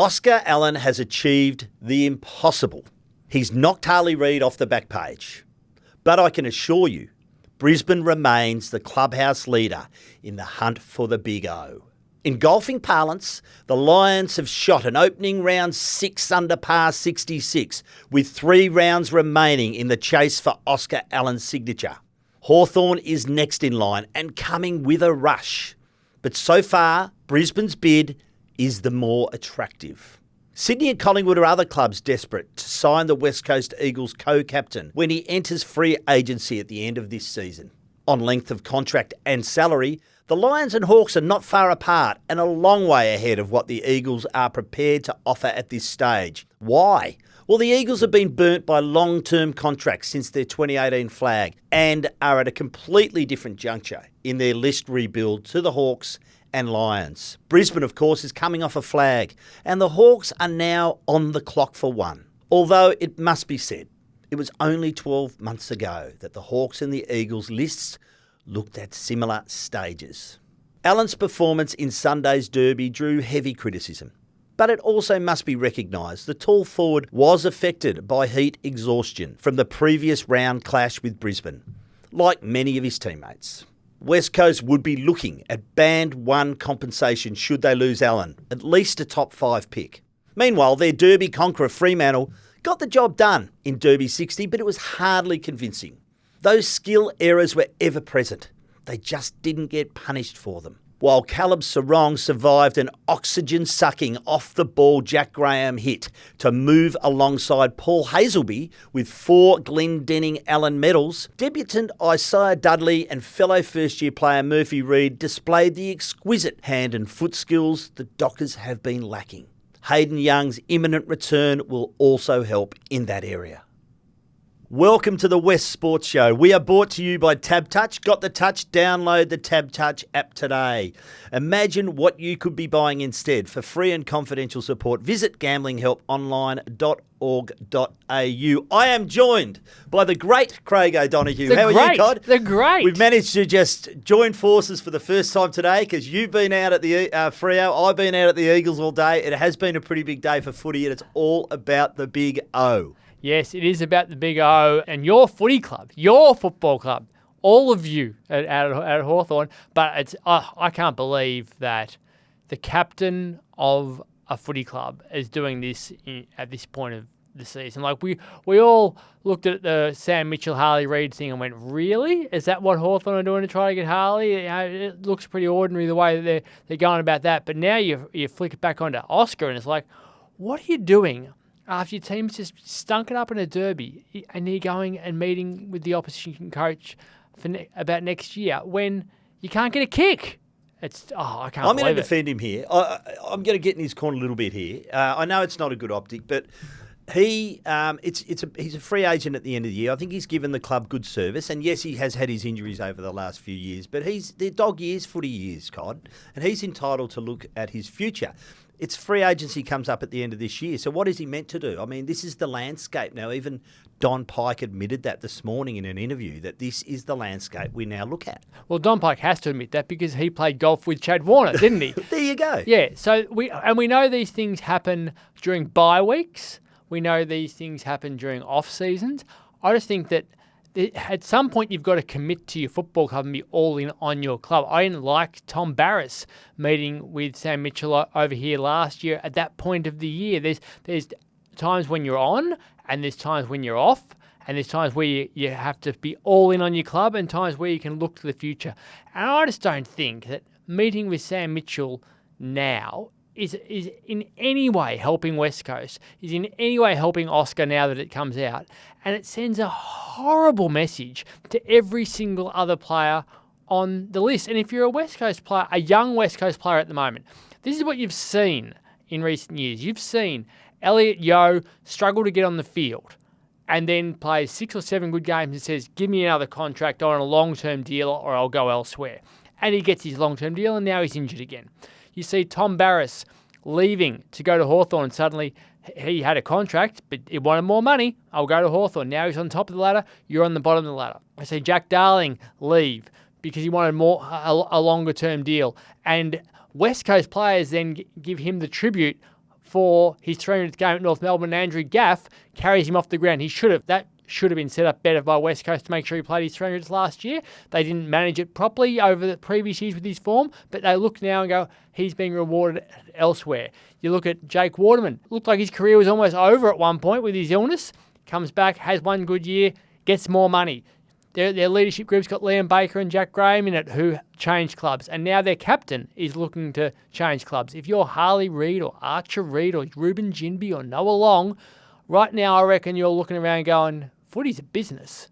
Oscar Allen has achieved the impossible. He's knocked Harley Reid off the back page. But I can assure you, Brisbane remains the clubhouse leader in the hunt for the Big O. In golfing parlance, the Lions have shot an opening round 6 under par 66, with 3 rounds remaining in the chase for Oscar Allen's signature. Hawthorn is next in line and coming with a rush. But so far, Brisbane's bid is the more attractive. Sydney and Collingwood are other clubs desperate to sign the West Coast Eagles co-captain when he enters free agency at the end of this season. On length of contract and salary, the Lions and Hawks are not far apart and a long way ahead of what the Eagles are prepared to offer at this stage. Why? Well, the Eagles have been burnt by long-term contracts since their 2018 flag and are at a completely different juncture in their list rebuild to the Hawks and Lions. Brisbane, of course, is coming off a flag, and the Hawks are now on the clock for one. Although it must be said, it was only 12 months ago that the Hawks and the Eagles lists looked at similar stages. Allen's performance in Sunday's derby drew heavy criticism, but it also must be recognised the tall forward was affected by heat exhaustion from the previous round clash with Brisbane, like many of his teammates. West Coast would be looking at Band 1 compensation should they lose Allen, at least a top 5 pick. Meanwhile, their Derby conqueror Fremantle got the job done in Derby 60, but it was hardly convincing. Those skill errors were ever present. They just didn't get punished for them. While Caleb Sarong survived an oxygen-sucking off-the-ball Jack Graham hit to move alongside Paul Hazelby with 4 Glendenning Allen medals, debutant Isaiah Dudley and fellow first-year player Murphy Reid displayed the exquisite hand and foot skills the Dockers have been lacking. Hayden Young's imminent return will also help in that area. Welcome to the West Sports Show. We are brought to you by TabTouch. Got the touch? Download the TabTouch app today. Imagine what you could be buying instead. For free and confidential support, visit gamblinghelponline.org.au. I am joined by the great Craig O'Donoghue. How are you, Cod? They're great. We've managed to just join forces for the first time today because you've been out at the Freo. I've been out at the Eagles all day. It has been a pretty big day for footy, and it's all about the Big O. Yes, it is about the Big O and your footy club, your football club, all of you at Hawthorn. But it's I can't believe that the captain of a footy club is doing this at this point of the season. Like we all looked at the Sam Mitchell, Harley Reid thing and went, really? Is that what Hawthorn are doing to try to get Harley? You know, it looks pretty ordinary the way that they're going about that. But now you flick it back onto Oscar and it's like, what are you doing? After your team's just stunk it up in a derby and you're going and meeting with the opposition coach about next year when you can't get a kick. I can't believe it. I'm going to defend him here. I'm going to get in his corner a little bit here. I know it's not a good optic, but he's a free agent at the end of the year. I think he's given the club good service. And yes, he has had his injuries over the last few years, but they're dog years, footy years, Cod, and he's entitled to look at his future. Its free agency comes up at the end of this year. So what is he meant to do? I mean, this is the landscape now. Even Don Pike admitted that this morning in an interview, that this is the landscape we now look at. Well, Don Pike has to admit that because he played golf with Chad Warner, didn't he? There you go. Yeah, so we know these things happen during bye weeks. We know these things happen during off seasons. I just think that at some point you've got to commit to your football club and be all in on your club. I didn't like Tom Barras meeting with Sam Mitchell over here last year at that point of the year. There's times when you're on and there's times when you're off and there's times where you have to be all in on your club and times where you can look to the future. And I just don't think that meeting with Sam Mitchell now is in any way helping West Coast, is in any way helping Oscar now that it comes out. And it sends a horrible message to every single other player on the list. And if you're a West Coast player, a young West Coast player at the moment, this is what you've seen in recent years. You've seen Elliot Yeo struggle to get on the field and then plays 6 or 7 good games and says, give me another contract on a long-term deal or I'll go elsewhere. And he gets his long-term deal and now he's injured again. You see Tom Barras leaving to go to Hawthorn and suddenly he had a contract, but he wanted more money. I'll go to Hawthorn. Now he's on top of the ladder. You're on the bottom of the ladder. I see Jack Darling leave because he wanted a longer-term deal. And West Coast players then give him the tribute for his 300th game at North Melbourne. Andrew Gaff carries him off the ground. That should have been set up better by West Coast to make sure he played his 300th last year. They didn't manage it properly over the previous years with his form, but they look now and go, he's being rewarded elsewhere. You look at Jake Waterman. Looked like his career was almost over at one point with his illness. Comes back, has one good year, gets more money. Their leadership group's got Liam Baker and Jack Graham in it who changed clubs. And now their captain is looking to change clubs. If you're Harley Reid or Archer Reid or Ruben Ginbey or Noah Long, right now I reckon you're looking around going, footy's a business.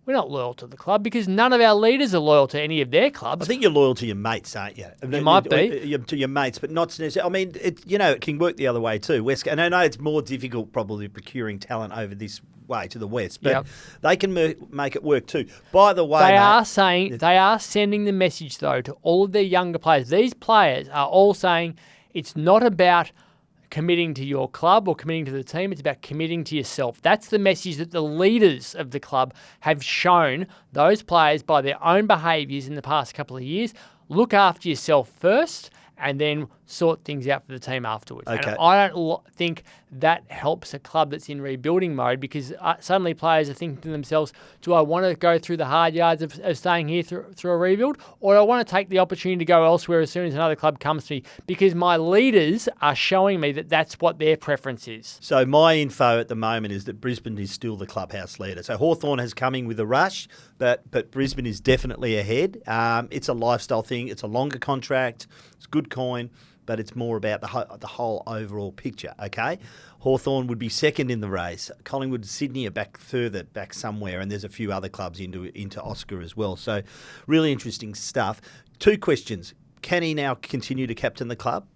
We're not loyal to the club because none of our leaders are loyal to any of their clubs. I think you're loyal to your mates, aren't you? You might be. To your mates, but not necessarily. I mean, it can work the other way too. And I know it's more difficult probably procuring talent over this way to the West, but they can make it work too. By the way, they are sending the message though to all of their younger players. These players are all saying it's not about committing to your club or committing to the team. It's about committing to yourself. That's the message that the leaders of the club have shown those players by their own behaviours in the past couple of years. Look after yourself first and then sort things out for the team afterwards. Okay. And I don't think that helps a club that's in rebuilding mode because suddenly players are thinking to themselves, do I want to go through the hard yards of staying here through a rebuild, or do I want to take the opportunity to go elsewhere as soon as another club comes to me? Because my leaders are showing me that that's what their preference is. So my info at the moment is that Brisbane is still the clubhouse leader. So Hawthorn has coming with a rush, but Brisbane is definitely ahead. It's a lifestyle thing. It's a longer contract. It's good coin. But it's more about the whole overall picture, okay? Hawthorn would be second in the race. Collingwood and Sydney are further back somewhere, and there's a few other clubs into Oscar as well. So really interesting stuff. 2 questions. Can he now continue to captain the club?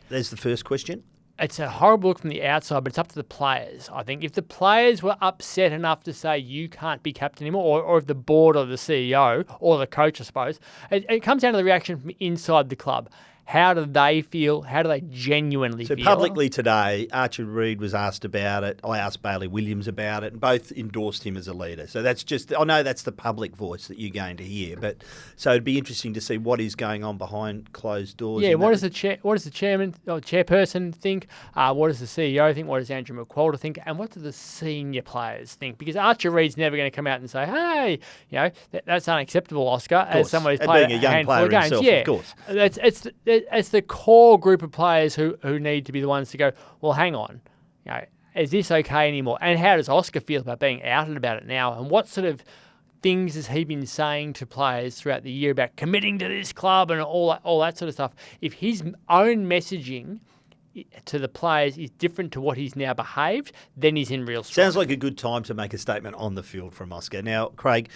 There's the first question. It's a horrible look from the outside, but it's up to the players. I think if the players were upset enough to say you can't be captain anymore, or if the board or the CEO or the coach, I suppose, it comes down to the reaction from inside the club. How do they feel? How do they genuinely feel? So publicly today, Archer Reid was asked about it. I asked Bailey Williams about it, and both endorsed him as a leader. So that's just, I know that's the public voice that you're going to hear, but so it'd be interesting to see what is going on behind closed doors. Yeah, what does the chairman or chairperson think? What does the CEO think? What does Andrew McQualter think? And what do the senior players think? Because Archer Reid's never going to come out and say, "Hey, that's unacceptable, Oscar," as someone who's played being a young player games. himself, yeah, of course. It's the core group of players who need to be the ones to go, well, hang on, is this okay anymore? And how does Oscar feel about being outed about it now? And what sort of things has he been saying to players throughout the year about committing to this club and all that sort of stuff? If his own messaging to the players is different to what he's now behaved, then he's in real strife. Sounds like a good time to make a statement on the field from Oscar. Now, Craig,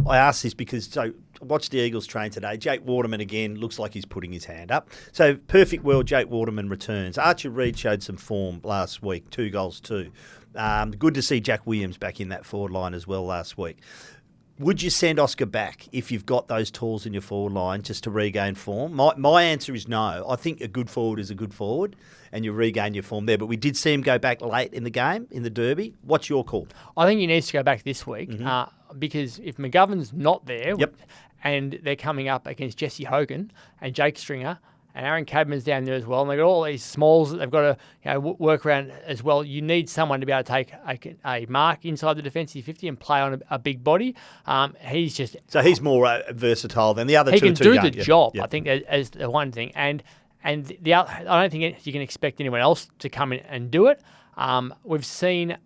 I asked this because I watched the Eagles train today. Jake Waterman again looks like he's putting his hand up. So perfect world, Jake Waterman returns. Archer Reid showed some form last week, 2 goals too. Good to see Jack Williams back in that forward line as well last week. Would you send Oscar back if you've got those tools in your forward line just to regain form? My answer is no. I think a good forward is a good forward and you regain your form there. But we did see him go back late in the game, in the Derby. What's your call? I think he needs to go back this week because if McGovern's not there and they're coming up against Jesse Hogan and Jake Stringer and Aaron Cadman's down there as well, and they've got all these smalls that they've got to work around as well. You need someone to be able to take a mark inside the defensive 50 and play on a big body. He's more versatile than the other two. He can do the job, yeah. I think, as the one thing. And the other, I don't think you can expect anyone else to come in and do it. We've seen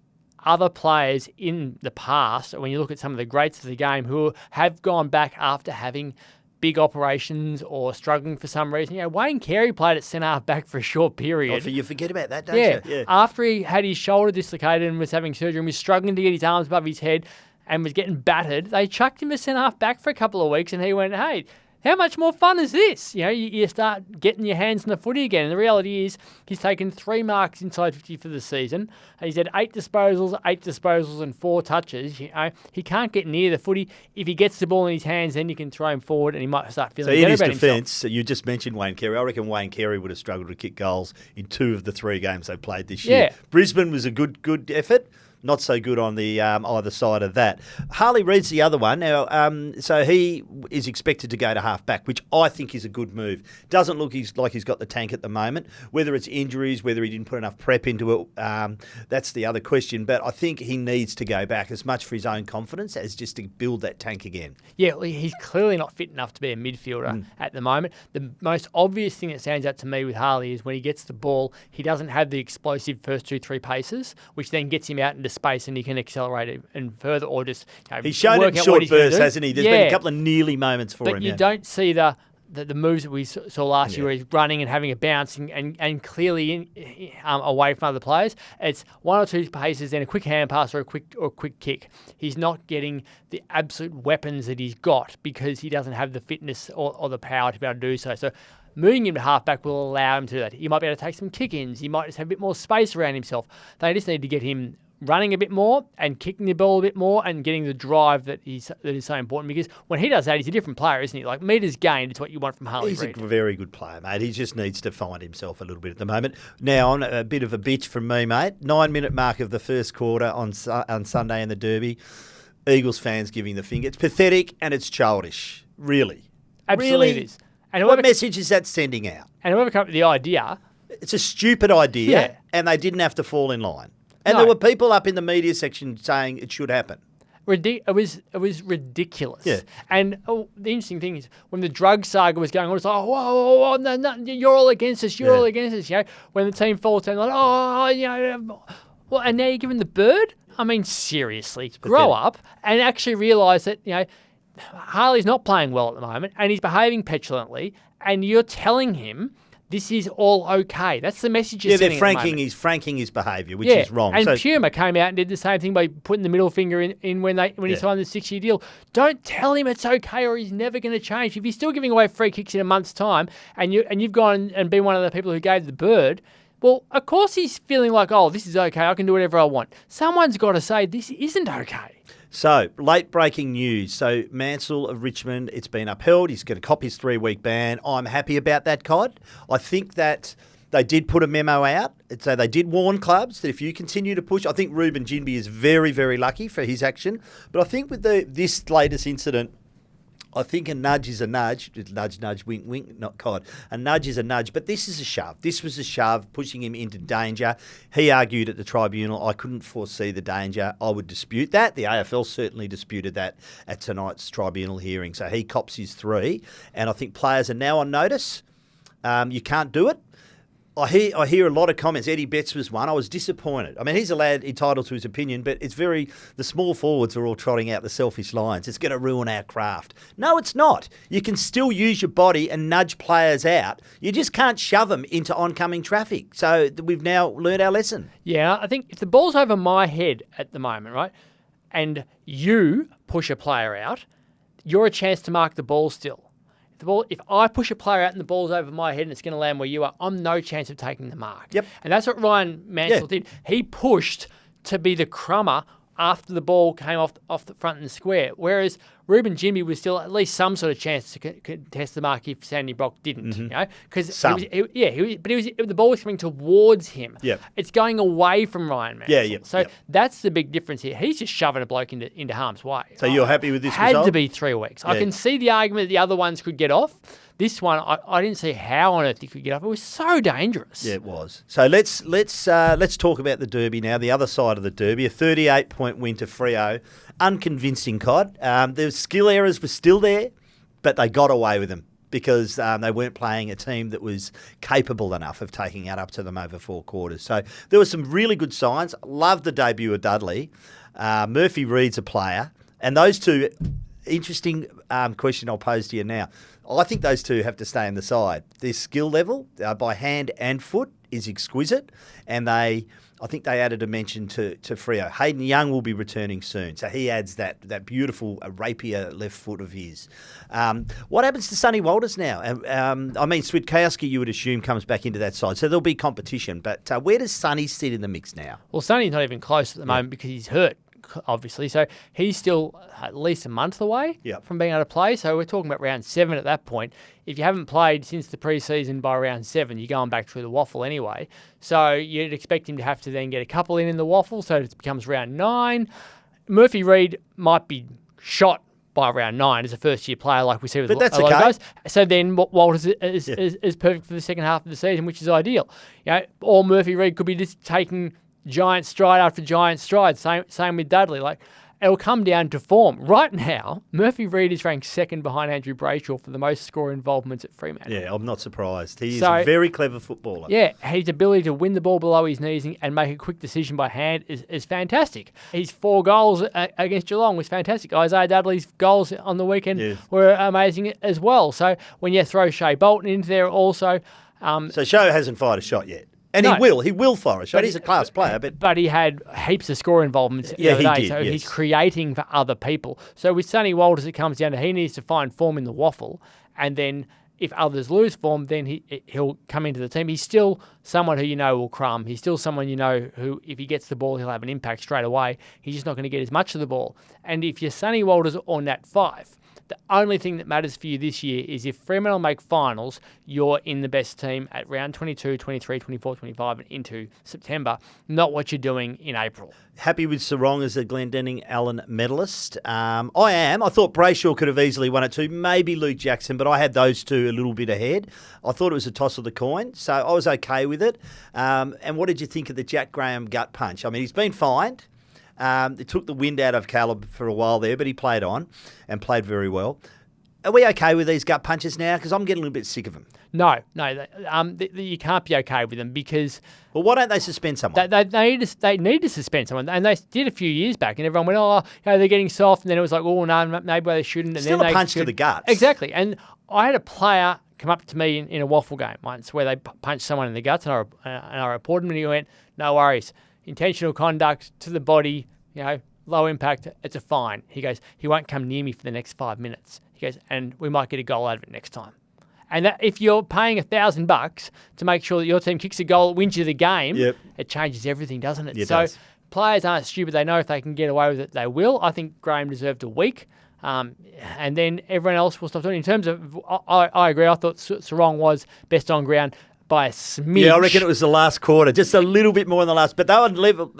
other players in the past, when you look at some of the greats of the game, who have gone back after having big operations or struggling for some reason. Wayne Carey played at centre-half back for a short period. You forget about that, don't you? Yeah. After he had his shoulder dislocated and was having surgery and was struggling to get his arms above his head and was getting battered, they chucked him as centre-half back for a couple of weeks and he went, hey, how much more fun is this? You start getting your hands on the footy again. And the reality is he's taken 3 marks inside 50 for the season. And he's had 8 disposals and 4 touches. He can't get near the footy. If he gets the ball in his hands, then you can throw him forward and he might start feeling better about himself. So in his defence, you just mentioned Wayne Carey. I reckon Wayne Carey would have struggled to kick goals in 2 of the 3 games they played this year. Yeah. Brisbane was a good effort. not so good on the either side of that. Harley Reid's the other one. Now, so he is expected to go to half-back, which I think is a good move. Doesn't look like he's got the tank at the moment. Whether it's injuries, whether he didn't put enough prep into it, that's the other question. But I think he needs to go back as much for his own confidence as just to build that tank again. Yeah, well, he's clearly not fit enough to be a midfielder at the moment. The most obvious thing that stands out to me with Harley is when he gets the ball, he doesn't have the explosive first 2-3 paces, which then gets him out into space and he can accelerate it and further, or just he's shown it in short bursts, hasn't he? There's been a couple of nearly moments for him. But you don't see the moves that we saw last year where he's running and having a bounce and clearly away from other players. It's 1 or 2 paces, then a quick hand pass or a quick kick. He's not getting the absolute weapons that he's got because he doesn't have the fitness or the power to be able to do so. So moving him to halfback will allow him to do that. He might be able to take some kick-ins. He might just have a bit more space around himself. They just need to get him running a bit more and kicking the ball a bit more and getting the drive that is so important, because when he does that, he's a different player, isn't he? Like, metres gained is what you want from Harley Reid. He's a very good player, mate. He just needs to find himself a little bit at the moment. Now, on a bit of a bitch from me, mate. 9-minute mark of the first quarter on Sunday in the Derby. Eagles fans giving the finger. It's pathetic and it's childish. Really. Absolutely really? It is. And what message is that sending out? And whoever came up with the idea... It's a stupid idea, and they didn't have to fall in line. And there were people up in the media section saying it should happen. It was ridiculous. Yeah. And the interesting thing is, when the drug saga was going on, it's like, whoa, no, you're all against us, all against us. You know, when the team falls down, like, well, and now you're giving the bird? I mean, seriously, grow up and actually realise that, Harley's not playing well at the moment and he's behaving petulantly, and you're telling him this is all okay. That's the message you're sending. They're franking his behaviour, which is wrong. And Puma came out and did the same thing by putting the middle finger in when he signed the 6-year deal. Don't tell him it's okay or he's never going to change. If he's still giving away free kicks in a month's time and you've gone and been one of the people who gave the bird, well, of course he's feeling like, oh, this is okay, I can do whatever I want. Someone's got to say this isn't okay. So, late breaking news. So, Mansell of Richmond, it's been upheld. He's going to cop his 3-week ban. I'm happy about that, Cod. I think that they did put a memo out. So, they did warn clubs that if you continue to push, I think Reuben Ginbey is very, very lucky for his action. But I think with this latest incident, I think a nudge is a nudge. Nudge, nudge, wink, wink, not Cod. A nudge is a nudge, but this is a shove. This was a shove, pushing him into danger. He argued at the tribunal, I couldn't foresee the danger. I would dispute that. The AFL certainly disputed that at tonight's tribunal hearing. So he cops his 3, and I think players are now on notice. You can't do it. I hear a lot of comments. Eddie Betts was one. I was disappointed. I mean, he's a lad entitled to his opinion, but the small forwards are all trotting out the selfish lines. It's going to ruin our craft. No, it's not. You can still use your body and nudge players out. You just can't shove them into oncoming traffic. So we've now learned our lesson. Yeah, I think if the ball's over my head at the moment, right, and you push a player out, you're a chance to mark the ball still. If I push a player out and the ball's over my head and it's going to land where you are, I'm no chance of taking the mark. Yep. And that's what Ryan Mansell did. He pushed to be the crummer after the ball came off the front and the square, whereas Reuben Ginbey was still at least some sort of chance to contest the mark if Sandy Brock didn't. Because the ball was coming towards him. Yep. It's going away from Ryan Mansell. So that's the big difference here. He's just shoving a bloke into harm's way. So you're happy with this result? result? Had to be 3 weeks. I can see the argument that the other ones could get off. This one, I didn't see how on earth he could get off. It was so dangerous. Yeah, it was. So let's talk about the Derby now. The other side of the Derby, a 38-point win to Freo, unconvincing, Cod. The skill errors were still there, but they got away with them because they weren't playing a team that was capable enough of taking it up to them over 4 quarters. So there were some really good signs. Loved the debut of Dudley. Murphy Reid's a player, and those two. Interesting question I'll pose to you now. I think those two have to stay in the side. Their skill level, by hand and foot, is exquisite, and I think they added a mention to Freo. Hayden Young will be returning soon, so he adds that beautiful rapier left foot of his. What happens to Sonny Walters now? Switkowski, you would assume, comes back into that side, so there'll be competition, but where does Sonny sit in the mix now? Well, Sonny's not even close at the moment because he's hurt. obviously. So he's still at least a month away from being able to play. So we're talking about round 7 at that point. If you haven't played since the preseason by round 7, you're going back through the waffle anyway. So you'd expect him to have to then get a couple in the waffle, so it becomes round 9. Murphy Reid might be shot by round 9 as a first-year player, like we see with a lot of guys. So then Walters is perfect for the second half of the season, which is ideal. Or Murphy Reid could be just taking giant stride after giant stride. Same with Dudley. It'll come down to form. Right now, Murphy Reid is ranked second behind Andrew Brayshaw for the most score involvements at Fremantle. Yeah, I'm not surprised. He is a very clever footballer. Yeah, his ability to win the ball below his knees and make a quick decision by hand is fantastic. His 4 goals against Geelong was fantastic. Isaiah Dudley's goals on the weekend were amazing as well. So when you throw Shea Bolton into there also... so Shea hasn't fired a shot yet. And he will fire a shot. He's a class player. But he had heaps of score involvements the other day, so he's creating for other people. So with Sonny Walters, it comes down to he needs to find form in the waffle, and then if others lose form, then he'll come into the team. He's still someone who will crumb. He's still someone who, if he gets the ball, he'll have an impact straight away. He's just not going to get as much of the ball. And if you're Sonny Walters or Nat Fyfe, the only thing that matters for you this year is if Fremantle make finals, you're in the best team at round 22, 23, 24, 25 and into September, not what you're doing in April. Happy with Sarong as a Glendenning Allen medalist. I am. I thought Brayshaw could have easily won it too, maybe Luke Jackson, but I had those two a little bit ahead. I thought it was a toss of the coin, so I was okay with it. And what did you think of the Jack Graham gut punch? I mean, he's been fined. It took the wind out of Caleb for a while there, but he played on and played very well. Are we okay with these gut punches now? Because I'm getting a little bit sick of them. No, you can't be okay with them because... Well, why don't they suspend someone? They need to suspend someone, and they did a few years back, and everyone went, they're getting soft, and then it was like, oh, no, maybe they shouldn't. And Still then a punch to the gut. Exactly, and I had a player come up to me in a waffle game once where they punched someone in the guts, and I reported him, and he went, no worries, intentional conduct to the body, low impact, it's a fine. He goes, he won't come near me for the next 5 minutes. He goes, and we might get a goal out of it next time. And that, if you're paying $1,000 to make sure that your team kicks a goal that wins you the game, it changes everything, doesn't it? It does. Players aren't stupid. They know if they can get away with it, they will. I think Graham deserved a week. And then everyone else will stop doing it. In terms of, I agree, I thought Sarong was best on ground by a smidge. Yeah, I reckon it was the last quarter, just a little bit more in the last, but they were level,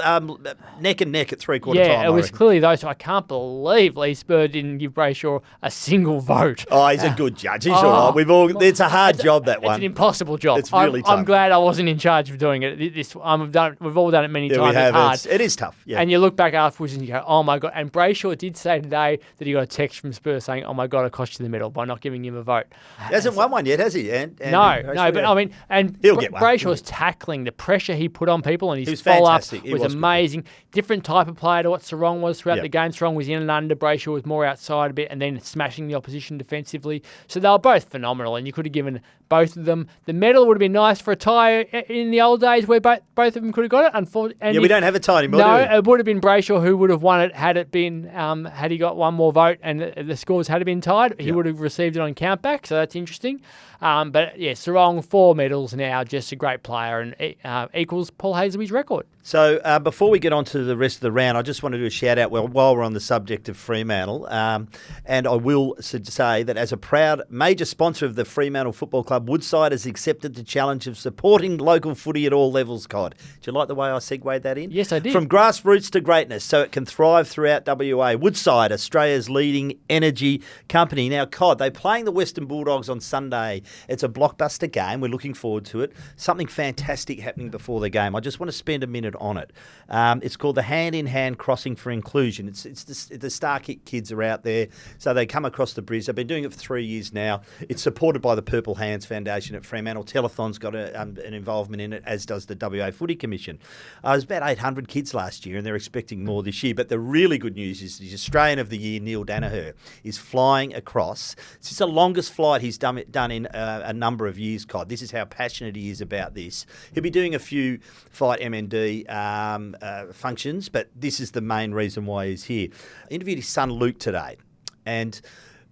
neck and neck at three-quarter time. Yeah, it was clearly those. So I can't believe Lee Spur didn't give Brayshaw a single vote. Oh, he's a good judge. He's all right. It's a hard job, that one. It's an impossible job. It's really tough. I'm glad I wasn't in charge of doing it. We've all done it many times. We have. It's hard. It is tough. Yeah. And you look back afterwards and you go, oh my God. And Brayshaw did say today that he got a text from Spur saying, oh my God, I cost you the medal by not giving him a vote. He hasn't won one yet, has he? No, but I mean, and he'll get one. Brayshaw's tackling, the pressure he put on people and his follow-up was amazing. Different type of player to what Sarong was throughout the game. Sarong was in and under, Brayshaw was more outside a bit and then smashing the opposition defensively. So they were both phenomenal and you could have given both of them. The medal would have been nice for a tie in the old days where both of them could have got it. Unfortunately, we don't have a tie anymore, No, do we? it would have been Brayshaw who would have won it had it been, had he got one more vote and the scores had been tied. He would have received it on countback, so that's interesting. But yeah, Sarong, 4 medals now, just a great player and equals Paul Hasley's record. So before we get on to the rest of the round, I just want to do a shout out while we're on the subject of Fremantle. And I will say that as a proud major sponsor of the Fremantle Football Club, Woodside has accepted the challenge of supporting local footy at all levels, Cod. Do you like the way I segued that in? Yes, I did. From grassroots to greatness, so it can thrive throughout WA. Woodside, Australia's leading energy company. Now, Cod, they're playing the Western Bulldogs on Sunday. It's a blockbuster game. We're looking forward to it. Something fantastic happening before the game. I just want to spend a minute on it. It's called the Hand in Hand Crossing for Inclusion. It's the Star Kick kids are out there, so they come across the bridge. They've been doing it for 3 years now. It's supported by the Purple Hands Foundation at Fremantle. Telethon's got an involvement in it, as does the WA Footy Commission. There's about 800 kids last year, and they're expecting more this year. But the really good news is the Australian of the Year, Neale Daniher, is flying across. It's the longest flight he's done in a number of years, Cod. This is how passionate he is about this. He'll be doing a few Fight MND functions, but this is the main reason why he's here. I interviewed his son Luke today, and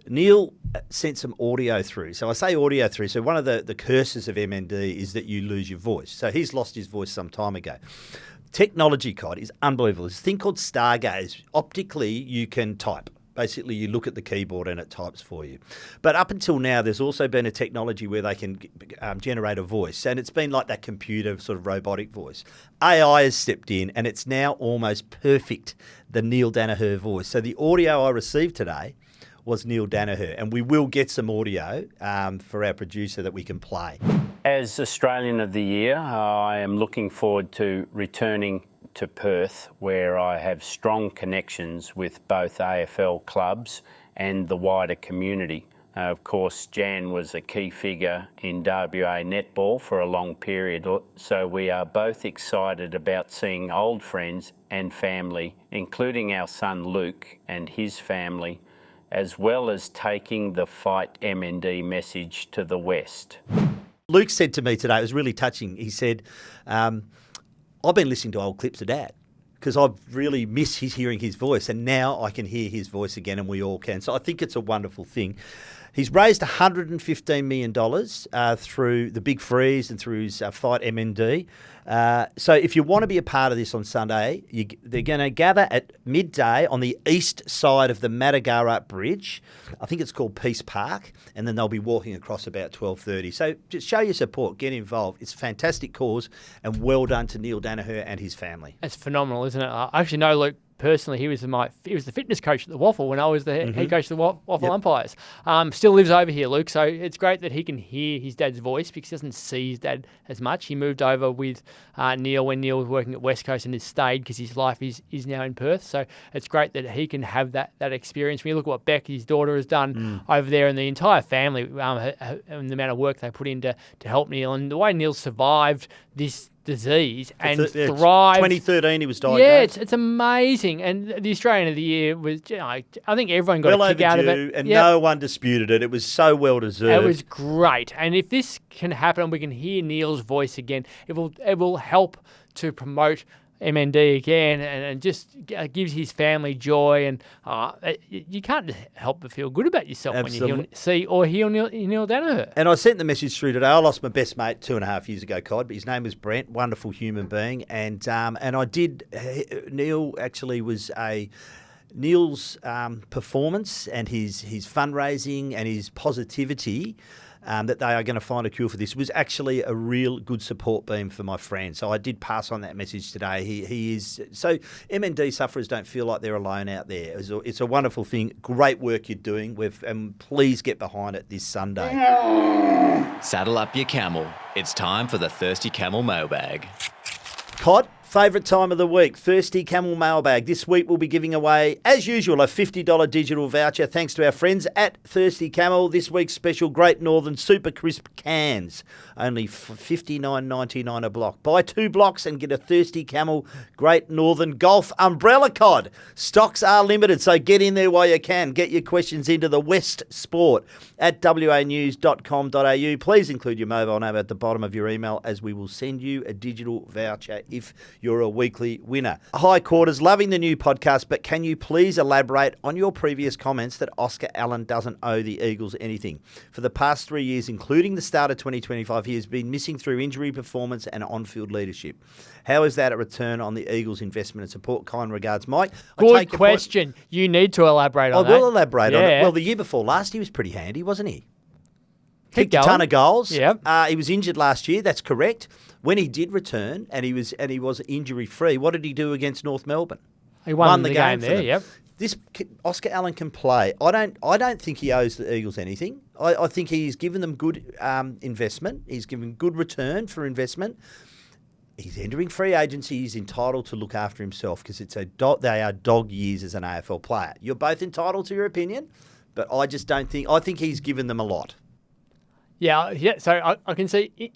Neale sent some audio through. So I say audio through. So one of the curses of MND is that you lose your voice. So he's lost his voice some time ago. Technology, Cod, is unbelievable. There's a thing called Stargaze. Optically, you can type. Basically, you look at the keyboard and it types for you. But up until now, there's also been a technology where they can generate a voice. And it's been like that computer sort of robotic voice. AI has stepped in and it's now almost perfect, the Neale Daniher voice. So the audio I received today was Neale Daniher. And we will get some audio for our producer that we can play. As Australian of the Year, I am looking forward to returning to Perth, where I have strong connections with both AFL clubs and the wider community. Of course, Jan was a key figure in WA netball for a long period, so we are both excited about seeing old friends and family, including our son Luke and his family, as well as taking the Fight MND message to the West. Luke said to me today, it was really touching, he said, I've been listening to old clips of Dad because I've really missed hearing his voice, and now I can hear his voice again, and we all can. So I think it's a wonderful thing. He's raised $115 million through the Big Freeze and through his Fight MND. So if you want to be a part of this on Sunday, they're going to gather at midday on the east side of the Matagara Bridge. I think it's called Peace Park, and then they'll be walking across about 12:30. So just show your support, get involved. It's a fantastic cause, and well done to Neale Daniher and his family. It's phenomenal, isn't it? I actually know Luke personally. He was the fitness coach at the Waffle when I was the head coach of the Waffle Umpires. Still lives over here, Luke. So it's great that he can hear his dad's voice because he doesn't see his dad as much. He moved over with Neale when Neale was working at West Coast and has stayed because his life is now in Perth. So it's great that he can have that experience. When you look at what Beck, his daughter, has done over there, and the entire family, and the amount of work they put in to help Neale, and the way Neale survived this disease and thrived. 2013 he was diagnosed. Yeah, it's amazing. And the Australian of the Year was, I think everyone got a kick out of it. And no one disputed it. It was so well deserved. It was great. And if this can happen, we can hear Neale's voice again. It will help to promote MND again, and just gives his family joy, and you can't help but feel good about yourself Absolutely. When you hear Neale Daniher. And I sent the message through today. I lost my best mate 2.5 years ago, Cod, but his name was Brent, wonderful human being, and I did. Neale actually was Neale's performance and his fundraising and his positivity. That they are going to find a cure for this was actually a real good support beam for my friend. So I did pass on that message today. He is so MND sufferers don't feel like they're alone out there. It's a wonderful thing. Great work you're doing. And please get behind it this Sunday. Saddle up your camel. It's time for the Thirsty Camel mailbag. Cod, favourite time of the week, Thirsty Camel mailbag. This week we'll be giving away, as usual, a $50 digital voucher thanks to our friends at Thirsty Camel. This week's special Great Northern Super Crisp cans, only $59.99 a block. Buy 2 blocks and get a Thirsty Camel Great Northern Golf umbrella, Cod. Stocks are limited, so get in there while you can. Get your questions into TheWestSport at wanews.com.au. Please include your mobile number at the bottom of your email, as we will send you a digital voucher if you're a weekly winner. Hi, Quarters, loving the new podcast, but can you please elaborate on your previous comments that Oscar Allen doesn't owe the Eagles anything? For the past 3 years, including the start of 2025, he has been missing through injury performance and on-field leadership. How is that a return on the Eagles' investment and support? Kind regards, Mike. Good question. You need to elaborate on that. I will elaborate on it. Well, the year before last, he was pretty handy, wasn't he? Kicked a ton of goals. Yep. He was injured last year. That's correct. When he did return and he was injury free, what did he do against North Melbourne? He won the game for there. them. Yep. This Oscar Allen can play. I don't think he owes the Eagles anything. I think he's given them good investment. He's given good return for investment. He's entering free agency. He's entitled to look after himself because they are dog years as an AFL player. You're both entitled to your opinion, but I just don't think. I think he's given them a lot. Yeah. So I can see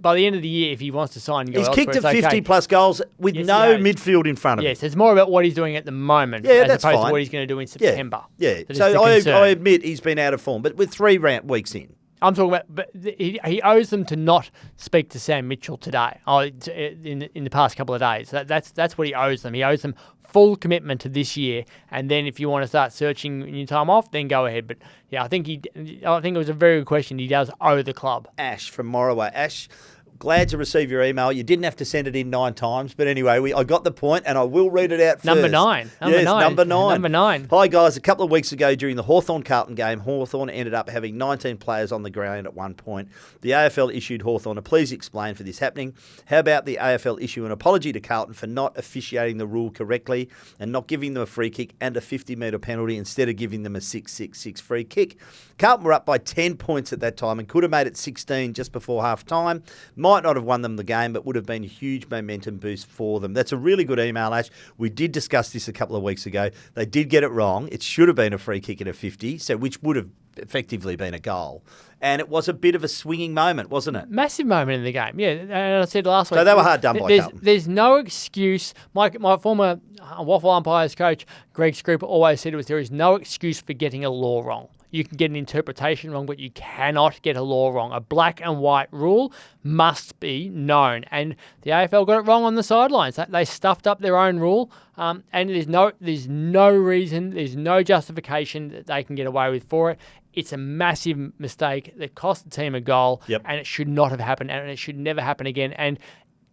by the end of the year, if he wants to sign and go elsewhere, kicked at 50-plus goals with no midfield in front of him. Yes, it's more about what he's doing at the moment as opposed to what he's going to do in September. Yeah. So I admit he's been out of form, but with 3 weeks in. I'm talking about, but he owes them to not speak to Sam Mitchell today, in the past couple of days. That's what he owes them. He owes them full commitment to this year, and then if you want to start searching in your time off, then go ahead. But yeah, I think it was a very good question. He does owe the club. Ash from Moroway. Ash, Glad to receive your email. You didn't have to send it in 9 times, but anyway, I got the point, and I will read it out first. Number 9. Number 9. Number 9. Hi, guys. A couple of weeks ago during the Hawthorn-Carlton game, Hawthorn ended up having 19 players on the ground at one point. The AFL issued Hawthorn a please explain for this happening. How about the AFL issue an apology to Carlton for not officiating the rule correctly and not giving them a free kick and a 50-metre penalty instead of giving them a 6-6-6 free kick? Carlton were up by 10 points at that time and could have made it 16 just before half-time. Might not have won them the game, but would have been a huge momentum boost for them. That's a really good email, Ash. We did discuss this a couple of weeks ago. They did get it wrong. It should have been a free kick at a 50, so which would have effectively been a goal. And it was a bit of a swinging moment, wasn't it? Massive moment in the game, yeah. And I said last week... So they were hard done by Carlton. There's no excuse. My former Waffle umpires coach, Greg Scrooper, always said there is no excuse for getting a law wrong. You can get an interpretation wrong, but you cannot get a law wrong. A black and white rule must be known. And the AFL got it wrong on the sidelines. They stuffed up their own rule, and there's no reason, there's no justification that they can get away with for it. It's a massive mistake that cost the team a goal, and it should not have happened, and it should never happen again. And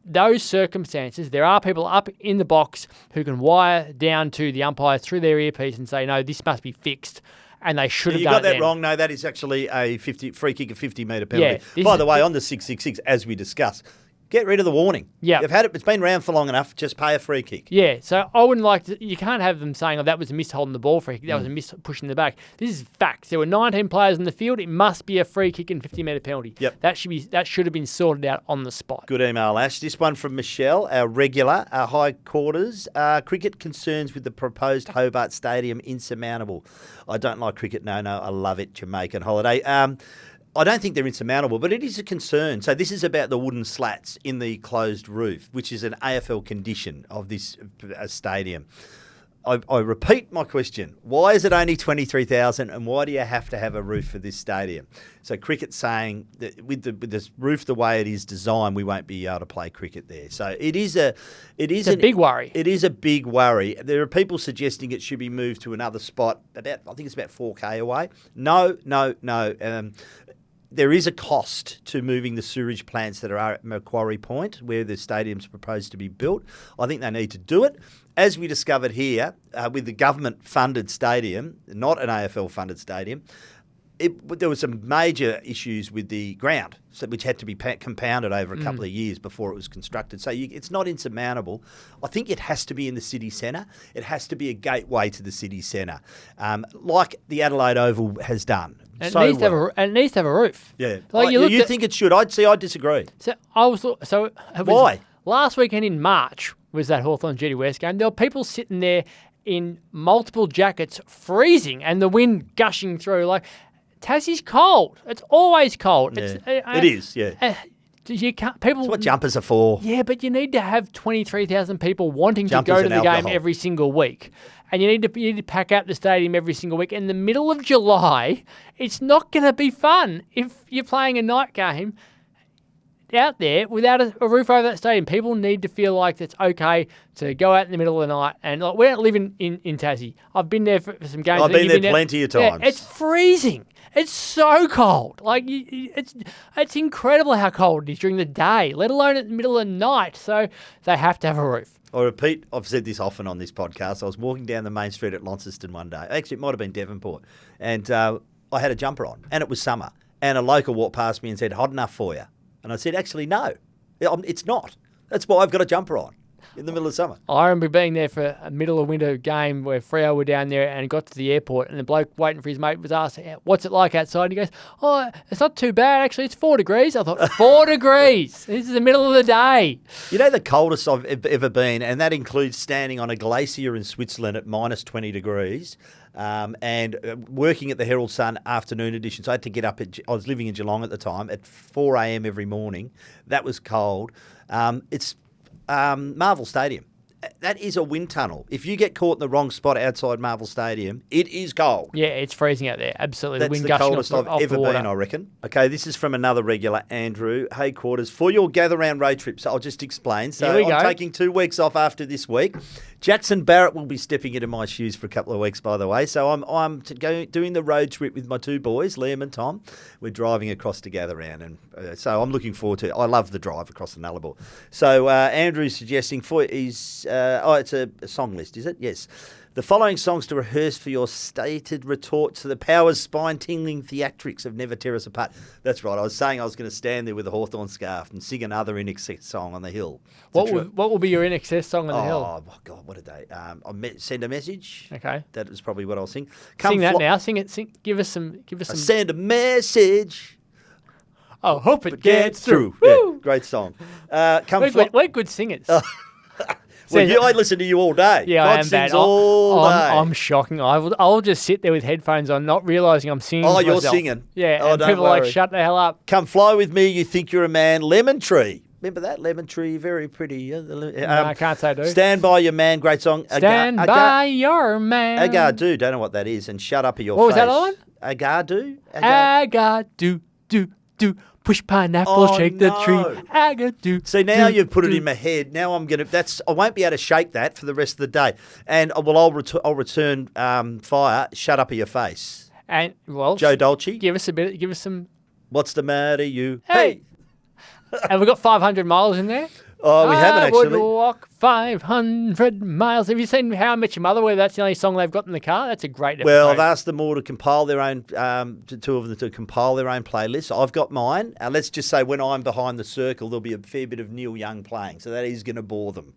those circumstances, there are people up in the box who can wire down to the umpires through their earpiece and say, no, this must be fixed. And they should have done it. You got that wrong. No, that is actually a free kick, a 50-metre penalty. Yeah, by the way, on the 6-6-6, as we discussed, get rid of the warning. Yeah. They've had it. It's been around for long enough. Just pay a free kick. Yeah. So I wouldn't like to. You can't have them saying, "Oh, that was a miss holding the ball free kick. That was a miss pushing the back." This is facts. There were 19 players in the field. It must be a free kick and 50-metre penalty. Yep. That should have been sorted out on the spot. Good email, Ash. This one from Michelle, our regular, our high quarters. Cricket concerns with the proposed Hobart Stadium insurmountable. I don't like cricket. No, I love it. Jamaican holiday. I don't think they're insurmountable, but it is a concern. So this is about the wooden slats in the closed roof, which is an AFL condition of this stadium. I repeat my question. Why is it only 23,000 and why do you have to have a roof for this stadium? So cricket's saying that with this roof the way it is designed, we won't be able to play cricket there. So it's a big worry. It is a big worry. There are people suggesting it should be moved to another spot I think it's about 4K away. No. There is a cost to moving the sewage plants that are at Macquarie Point, where the stadium's proposed to be built. I think they need to do it. As we discovered here, with the government-funded stadium, not an AFL-funded stadium, there were some major issues with the ground, which had to be compounded over a couple of years before it was constructed. So it's not insurmountable. I think it has to be in the city centre. It has to be a gateway to the city centre, like the Adelaide Oval has done. And it needs to have a roof. Yeah. Like you think it should? I disagree. Why? Last weekend in March was that Hawthorn GD West game. There were people sitting there in multiple jackets, freezing, and the wind gushing through. Like, Tassie's cold. It's always cold. Yeah. It is, yeah. You can't. People. That's what jumpers are for. Yeah, but you need to have 23,000 people wanting to go to the game every single week. And you need to pack out the stadium every single week. In the middle of July, it's not going to be fun if you're playing a night game out there without a roof over that stadium. People need to feel like it's okay to go out in the middle of the night. And we don't live in Tassie. I've been there for some games. I've been there plenty of times. Yeah, it's freezing. It's so cold. Like, it's incredible how cold it is during the day, let alone in the middle of the night. So they have to have a roof. I repeat, I've said this often on this podcast. I was walking down the main street at Launceston one day. Actually, it might have been Devonport. And I had a jumper on, and it was summer. And a local walked past me and said, hot enough for you? And I said, actually, no, it's not. That's why I've got a jumper on in the middle of summer. I remember being there for a middle of winter game where Freo were down there and got to the airport and the bloke waiting for his mate was asked, what's it like outside? And he goes, oh, it's not too bad, actually. It's 4 degrees. I thought, 4 degrees? This is the middle of the day. You know the coldest I've ever been, and that includes standing on a glacier in Switzerland at minus 20 degrees. And working at the Herald Sun afternoon edition. So I had to get up I was living in Geelong at the time, at 4 a.m. every morning. That was cold. It's Marvel Stadium. That is a wind tunnel. If you get caught in the wrong spot outside Marvel Stadium, it is cold. Yeah, it's freezing out there. Absolutely. That's the coldest I've ever been, I reckon. Okay, this is from another regular, Andrew. Hey, Quarters. For your gather round road trips, I'll just explain. So I'm taking 2 weeks off after this week. Jackson Barrett will be stepping into my shoes for a couple of weeks, by the way. So I'm doing the road trip with my two boys, Liam and Tom. We're driving across to Gatherround, and so I'm looking forward to it. I love the drive across the Nullarbor. So Andrew's suggesting it's a song list, is it? Yes. The following songs to rehearse for your stated retort to the Powers spine-tingling theatrics of Never Tear Us Apart. That's right. I was saying I was going to stand there with a Hawthorn scarf and sing another In Excess song on the hill. What will be your In Excess song on the hill? Oh, God, what a day. Send a message. Okay. That was probably what I'll sing. Sing that now. Sing it. Give us some. Send a message. I hope it gets through. Yeah, great song. We're good singers. Well, I listen to you all day. Yeah, God I am sings bad. all day. I'm shocking. I'll just sit there with headphones on, not realising I'm singing. Oh, to you're myself. singing. Yeah, Oh, and don't people are like, worry. shut the hell up. Come fly with me, you think you're a man. Lemon Tree. Remember that? Lemon Tree, very pretty. No, I can't say do. Stand by your man, great song. Stand by your man. Agadu, don't know what that is, and shut up at your What was face. that other one? Agadu? Agadu, do. Push pineapple, shake the tree. Agadu. See, now you've put it in my head. Now I'm going to, I won't be able to shake that for the rest of the day. And, I'll return fire, shut up at your face. And, well, Joe Dolce. give us some. What's the matter, you? Hey. Have we got 500 miles in there? Oh, we haven't I would actually. walk 500 miles. Have you seen How I Met Your Mother, where that's the only song they've got in the car? That's a great episode. Well, I've asked them all to compile their own, two of them to compile their own playlists. I've got mine. Let's just say when I'm behind the circle, there'll be a fair bit of Neil Young playing. So that is going to bore them.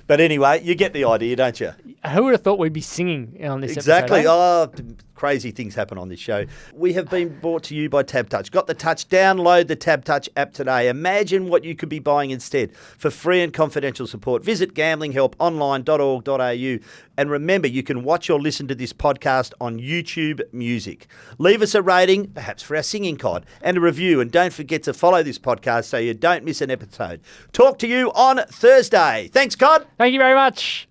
But anyway, you get the idea, don't you? Who would have thought we'd be singing on this Exactly. episode? Oh, crazy things happen on this show. We have been brought to you by Tab Touch. Got the touch? Download the Tab Touch app today. Imagine what you could be buying instead. For free and confidential support, visit gamblinghelponline.org.au. And remember, you can watch or listen to this podcast on YouTube Music. Leave us a rating, perhaps for our singing cod, and a review. And don't forget to follow this podcast so you don't miss an episode. Talk to you on Thursday. Thanks, Cod. Thank you very much.